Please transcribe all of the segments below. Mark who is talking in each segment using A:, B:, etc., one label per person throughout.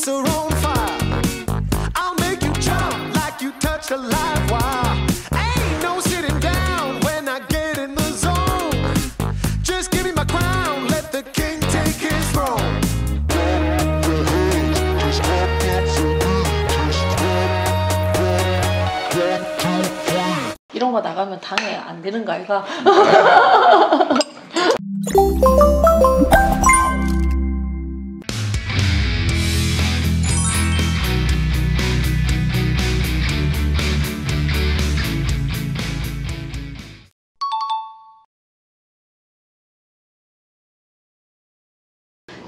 A: boots are on fire. I'll make you jump like you touched a live wire. Ain't no sitting down when I get in the zone. Just give me my crown, let the king take his throne.
B: 이런 거 나가면 당해 안 되는 거 아이가?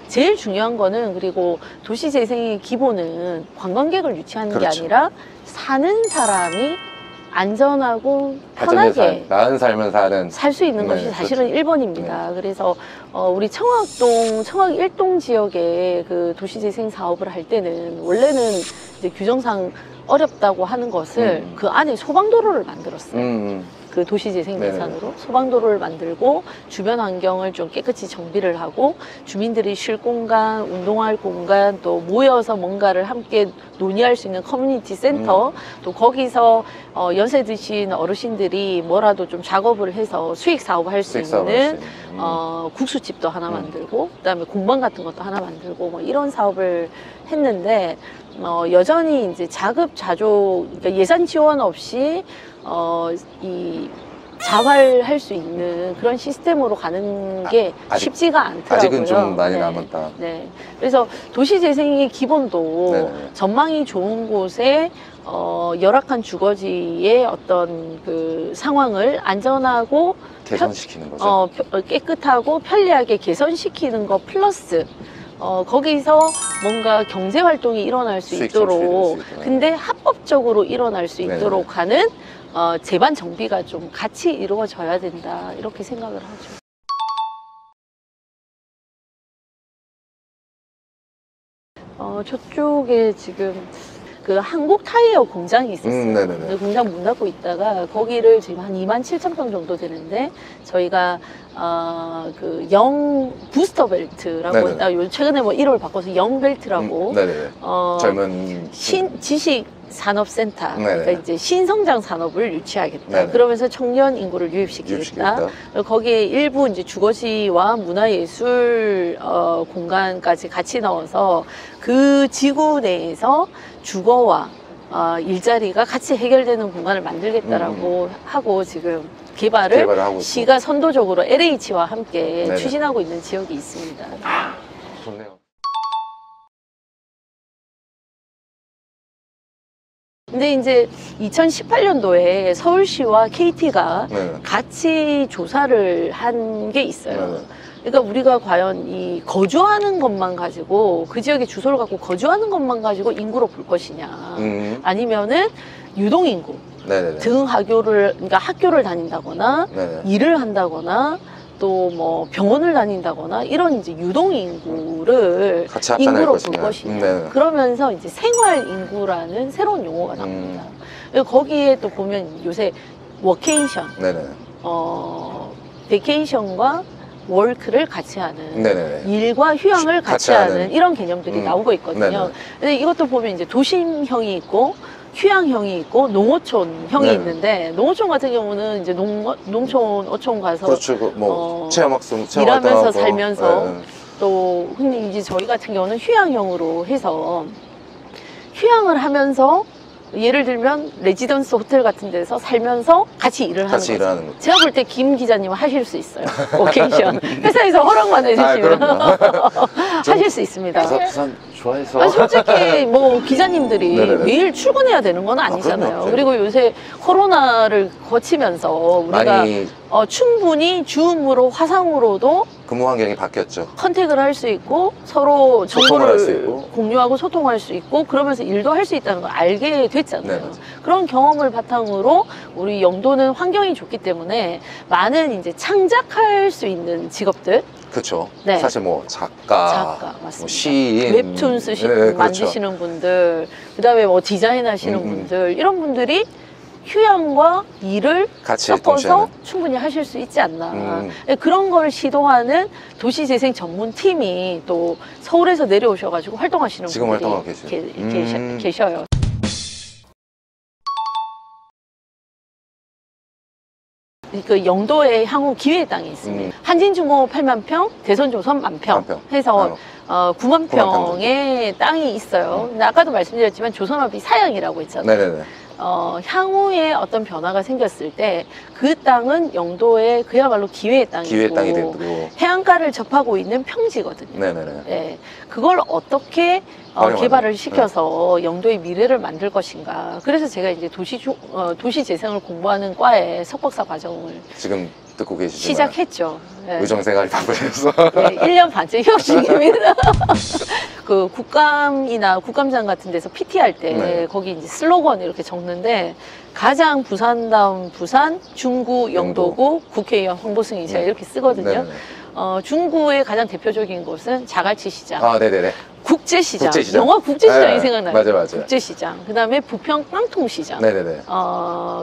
B: 제일 중요한 거는 그리고 도시재생의 기본은 관광객을 유치하는 게 아니라 사는 사람이 안전하고 편하게
C: 나은 삶을 사는
B: 살 수 있는 것이 사실은 1번입니다. 그래서 우리 청학동, 청학 1동 지역에 그 도시재생 사업을 할 때는 원래는 이제 규정상 어렵다고 하는 것을 그 안에 소방도로를 만들었어요. 그 도시재생 예산으로 소방도로를 만들고 주변 환경을 좀 깨끗이 정비를 하고 주민들이 쉴 공간, 운동할 공간, 또 모여서 뭔가를 함께 논의할 수 있는 커뮤니티 센터, 또 거기서 연세 드신 어르신들이 뭐라도 좀 작업을 해서 수익 사업을 할 수 있는 국수집도 하나 만들고 그다음에 공방 같은 것도 하나 만들고 뭐 이런 사업을 했는데 여전히 이제 자급자족, 그러니까 예산 지원 없이 이 자활할 수 있는 그런 시스템으로 가는 게 쉽지가 않더라고요.
C: 아직은 좀 많이 남았다.
B: 네. 그래서 도시재생의 기본도 전망이 좋은 곳에 열악한 주거지의 어떤 그 상황을 안전하고
C: 개선시키는 거죠.
B: 깨끗하고 편리하게 개선시키는 것 플러스 거기서 뭔가 경제활동이 일어날 수 있도록 근데 합법적으로 일어날 수 있도록 하는 제반 정비가 좀 같이 이루어져야 된다 이렇게 생각을 하죠. 저쪽에 지금 그 한국 타이어 공장이 있었어요. 그 공장 문 닫고 있다가 거기를 지금 한 27,000평 정도 되는데 저희가 그 영 부스터 벨트라고 했다. 최근에 뭐 1호를 바꿔서 영 벨트라고
C: 젊은
B: 지식 산업센터, 그러니까 이제 신성장 산업을 유치하겠다. 그러면서 청년 인구를 유입시키겠다. 거기에 일부 이제 주거지와 문화예술 공간까지 같이 넣어서 그 지구 내에서 주거와 일자리가 같이 해결되는 공간을 만들겠다라고 하고 지금 개발을 시가 선도적으로 LH와 함께 추진하고 있는 지역이 있습니다.
C: 좋네요.
B: 근데 이제 2018년도에 서울시와 KT가 같이 조사를 한 게 있어요. 그러니까 우리가 과연 이 거주하는 것만 가지고 그 지역의 주소를 갖고 거주하는 것만 가지고 인구로 볼 것이냐 아니면은 유동인구 등하교를 그러니까 학교를 다닌다거나 일을 한다거나 또 뭐 병원을 다닌다거나 이런 이제 유동 인구를 인구로 볼 것이냐. 그러면서 이제 생활 인구라는 새로운 용어가 나옵니다. 거기에 또 보면 요새 워케이션, 베케이션과 월크를 같이 하는 일과 휴양을 같이 하는 이런 개념들이 나오고 있거든요. 근데 이것도 보면 이제 도심형이 있고 휴양형이 있고 농어촌형이 있는데 농어촌 같은 경우는 이제 농촌 어촌 가서
C: 체험학습
B: 일하면서 살면서 또 근데 이제 저희 같은 경우는 휴양형으로 해서 휴양을 하면서 예를 들면 레지던스 호텔 같은 데서 살면서 같이 일을 하는 거죠. 제가 볼 때 김 기자님은 하실 수 있어요. 오케이션 회사에서 허락만 해주시면 하실 수 있습니다.
C: 부산 좋아해서
B: 솔직히 뭐 기자님들이 매일 출근해야 되는 건 아니잖아요. 그리고 요새 코로나를 거치면서 우리가 충분히 줌으로 화상으로도
C: 근무 환경이 바뀌었죠.
B: 컨택을 할 수 있고 서로 정보를 공유하고 소통할 수 있고 그러면서 일도 할 수 있다는 걸 알게 됐잖아요. 그런 경험을 바탕으로 우리 영도는 환경이 좋기 때문에 많은 이제 창작할 수 있는 직업들
C: 그렇죠. 사실 뭐 작가
B: 맞습니다.
C: 뭐 시인,
B: 웹툰 쓰시는 만드시는 분들, 그다음에 뭐 디자인 하시는 분들 이런 분들이 휴양과 일을
C: 같이
B: 섞어서
C: 동시에는.
B: 충분히 하실 수 있지 않나. 그런 걸 시도하는 도시재생 전문팀이 또 서울에서 내려오셔가지고 활동하시는
C: 지금
B: 분들이
C: 활동하고
B: 계셔요. 그 영도에 향후 기회의 땅이 있습니다. 한진중공업 8만 평, 대선조선 10,000평 해서 9만 평의 땅이 있어요. 근데 아까도 말씀드렸지만 조선업이 사양이라고 했잖아요.
C: 네네네.
B: 향후에 어떤 변화가 생겼을 때 그 땅은 영도의 그야말로 기회의 땅이고
C: 기회의 땅이 되고
B: 해안가를 접하고 있는 평지거든요.
C: 네네네.
B: 네, 그걸 어떻게 개발을 시켜서 영도의 미래를 만들 것인가. 그래서 제가 이제 도시 재생을 공부하는 과에 석박사 과정을
C: 지금 듣고 계시지만
B: 시작했죠. 네.
C: 의정생활이 바쁘셔서
B: 네, 1년 반째 휴학 중입니다. 그 국감이나 국감장 같은 데서 PT 할 때
C: 네.
B: 거기 이제 슬로건 이렇게 적는데 가장 부산다운 부산, 중구, 영도구, 국회의원 홍보승이 제가 이렇게 쓰거든요.
C: 네네네.
B: 중구의 가장 대표적인 곳은 자갈치 시장.
C: 아, 네네네.
B: 국제시장.
C: 국제시장.
B: 영화 국제시장이
C: 네.
B: 생각나요.
C: 맞아요.
B: 국제시장. 그 다음에 부평 깡통시장.
C: 네네네.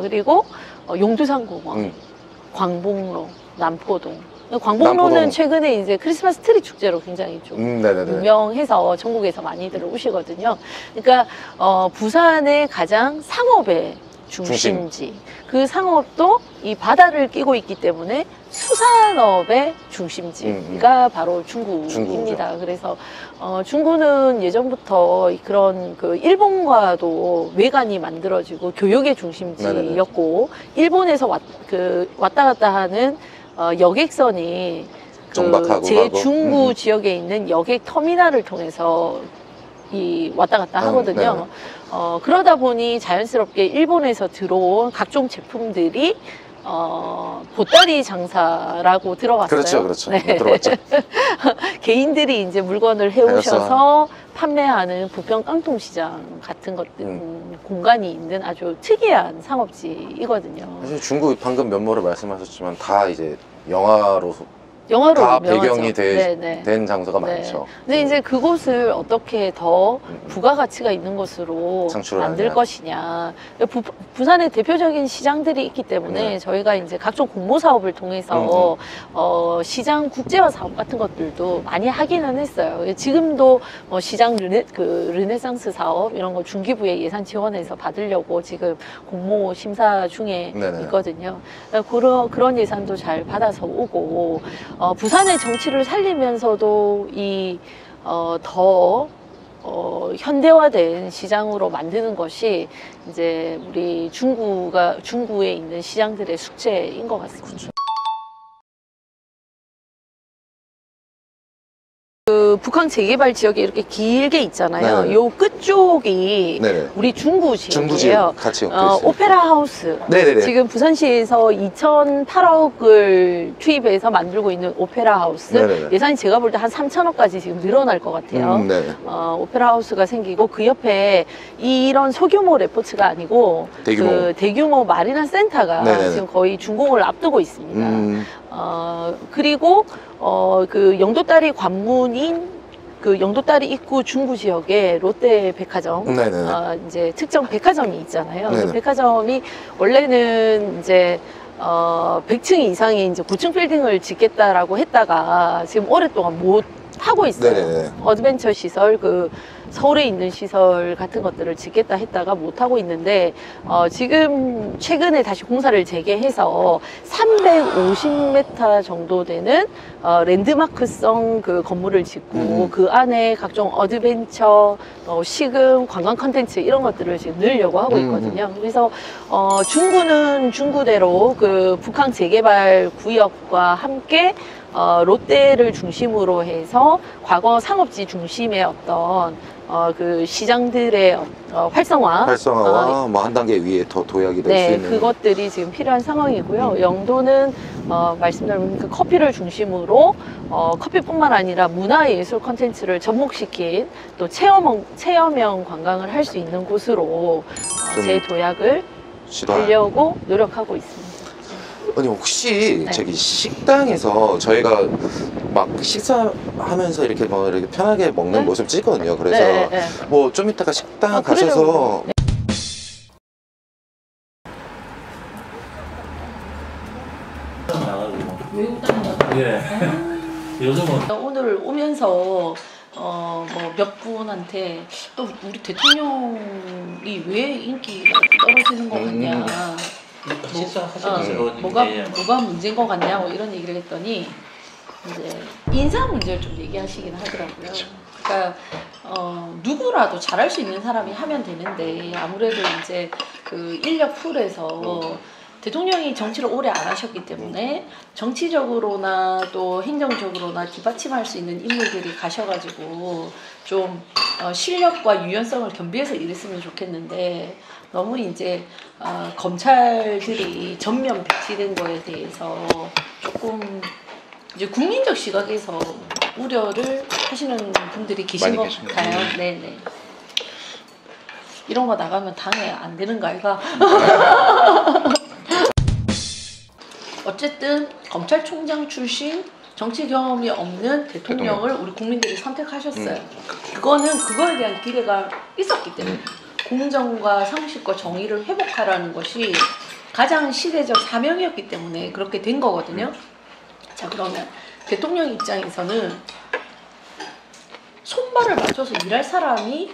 B: 그리고 용두산공원, 광복로, 남포동. 광복로는
C: 남포동.
B: 최근에 이제 크리스마스 트리 축제로 굉장히 좀
C: 네네네.
B: 유명해서 전국에서 많이들 오시거든요. 그러니까 부산의 가장 상업의 중심지. 그 상업도 이 바다를 끼고 있기 때문에 수산업의 중심지가 바로 중구입니다. 그래서 중구는 예전부터 그런 그 일본과도 외관이 만들어지고 교역의 중심지였고 일본에서 왔다 갔다 하는 여객선이 그 제중구 지역에 있는 여객 터미널을 통해서 왔다 갔다 하거든요. 그러다 보니 자연스럽게 일본에서 들어온 각종 제품들이 보따리 장사라고 들어봤어요.
C: 그렇죠.
B: 네.
C: 들어봤죠.
B: 개인들이 이제 물건을 해오셔서 판매하는 부평 깡통시장 같은 것들 공간이 있는 아주 특이한 상업지이거든요.
C: 사실 중국 방금 면모를 말씀하셨지만 다 이제 영화로
B: 다
C: 배경이 된 장소가 많죠.
B: 근데 이제 그곳을 어떻게 더 부가가치가 있는 곳으로 만들 것이냐. 부산의 대표적인 시장들이 있기 때문에 저희가 이제 각종 공모 사업을 통해서 시장 국제화 사업 같은 것들도 많이 하기는 했어요. 지금도 시장 르네상스 사업 이런 거 중기부의 예산 지원해서 받으려고 지금 공모 심사 중에 있거든요. 그런 예산도 잘 받아서 오고 부산의 정치를 살리면서도 더 현대화된 시장으로 만드는 것이 이제 우리 중구에 있는 시장들의 숙제인 것 같습니다. 그 북한 재개발 지역이 이렇게 길게 있잖아요.
C: 네네.
B: 요 끝쪽이 우리 중구 지역이에요.
C: 같이
B: 오페라 하우스.
C: 네네네.
B: 지금 부산시에서 2,008억을 투입해서 만들고 있는 오페라 하우스.
C: 네네네.
B: 예산이 제가 볼 때 한 3,000억까지 지금 늘어날 것 같아요. 오페라 하우스가 생기고 그 옆에 이런 소규모 레포츠가 아니고 대규모 마리나 센터가 지금 거의 준공을 앞두고 있습니다. 그리고 그 영도다리 관문인 그 영도다리 입구 중구 지역에 롯데 백화점 이제 특정 백화점이 있잖아요. 그 백화점이 원래는 이제 100층 이상의 이제 고층 빌딩을 짓겠다라고 했다가 지금 오랫동안 못 하고 있어요. 어드벤처 시설, 그 서울에 있는 시설 같은 것들을 짓겠다 했다가 못 하고 있는데 지금 최근에 다시 공사를 재개해서 350m 정도 되는 랜드마크성 그 건물을 짓고 그 안에 각종 어드벤처, 식음, 관광 컨텐츠 이런 것들을 지금 넣으려고 하고 있거든요. 그래서 중구는 중구대로 그 북한 재개발 구역과 함께 롯데를 중심으로 해서 과거 상업지 중심의 어떤 그 시장들의 활성화와
C: 뭐 한 단계 위에 더 도약이 될 수 있는
B: 그것들이 지금 필요한 상황이고요. 영도는 말씀드린 그 커피를 중심으로 커피뿐만 아니라 문화예술 콘텐츠를 접목시킨 또 체험형 관광을 할 수 있는 곳으로 재도약을 하려고 노력하고 있습니다.
C: 아니 혹시 저기 식당에서 저희가 막 식사하면서 이렇게 뭐 이렇게 편하게 먹는 모습 찍거든요. 그래서 뭐 좀 이따가 식당 가셔서
D: 요즘은
B: 오늘 오면서 뭐 몇 분한테 또 우리 대통령이 왜 인기가 떨어지는 것 같냐,
D: 식사하시면서
B: 뭐가 문제인 것 같냐, 뭐 이런 얘기를 했더니 이제 인사 문제를 좀 얘기하시긴 하더라고요. 그러니까 누구라도 잘할 수 있는 사람이 하면 되는데 아무래도 이제 그 인력 풀에서 대통령이 정치를 오래 안 하셨기 때문에 정치적으로나 또 행정적으로나 뒷받침할 수 있는 인물들이 가셔가지고 좀 실력과 유연성을 겸비해서 일했으면 좋겠는데 너무 이제 검찰들이 전면 배치된 거에 대해서 조금 이제 국민적 시각에서 우려를 하시는 분들이 계신 것 같아요. 네네. 이런 거 나가면 당해 안 되는 거 아이가? 어쨌든 검찰총장 출신 정치 경험이 없는 대통령을 우리 국민들이 선택하셨어요. 그거는 그거에 대한 기대가 있었기 때문에 공정과 상식과 정의를 회복하라는 것이 가장 시대적 사명이었기 때문에 그렇게 된 거거든요. 자, 그러면 대통령 입장에서는 손발을 맞춰서 일할 사람이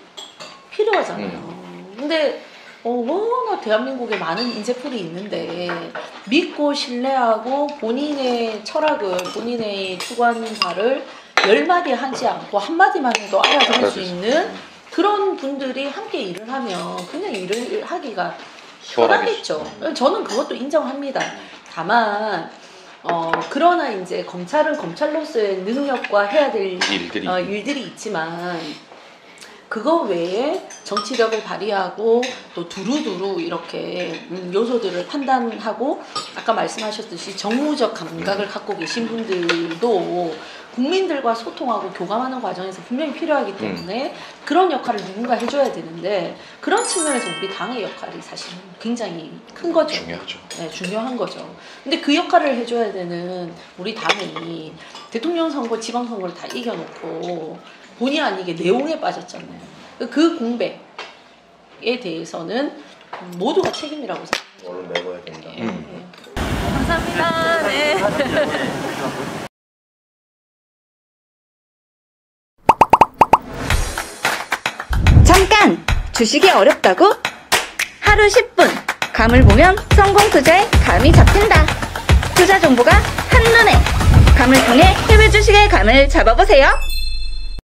B: 필요하잖아요. 근데 워낙 대한민국에 많은 인재풀이 있는데 믿고 신뢰하고 본인의 철학을, 본인의 추구하는 바를 10마디 하지 않고 한마디만 해도 알아들을 수 있는 그런 분들이 함께 일을 하면 그냥 일을 하기가 편하겠죠. 저는 그것도 인정합니다. 다만 그러나 이제 검찰은 검찰로서의 능력과 해야 될 일들이 있지만 그거 외에 정치력을 발휘하고 또 두루두루 이렇게 요소들을 판단하고 아까 말씀하셨듯이 정무적 감각을 갖고 계신 분들도 국민들과 소통하고 교감하는 과정에서 분명히 필요하기 때문에 그런 역할을 누군가 해줘야 되는데 그런 측면에서 우리 당의 역할이 사실 굉장히 큰 거죠.
C: 중요하죠.
B: 네, 중요한 거죠. 근데 그 역할을 해줘야 되는 우리 당이 대통령 선거, 지방선거를 다 이겨놓고 본의 아니게 내용에 빠졌잖아요. 그 공백에 대해서는 모두가 책임이라고 생각해요.
C: 오늘 메모해야 된다.
B: 감사합니다. 네.
E: 잠깐! 주식이 어렵다고? 하루 10분 감을 보면 성공 투자에 감이 잡힌다. 투자 정보가 한눈에 감을 통해 해외 주식의 감을 잡아보세요.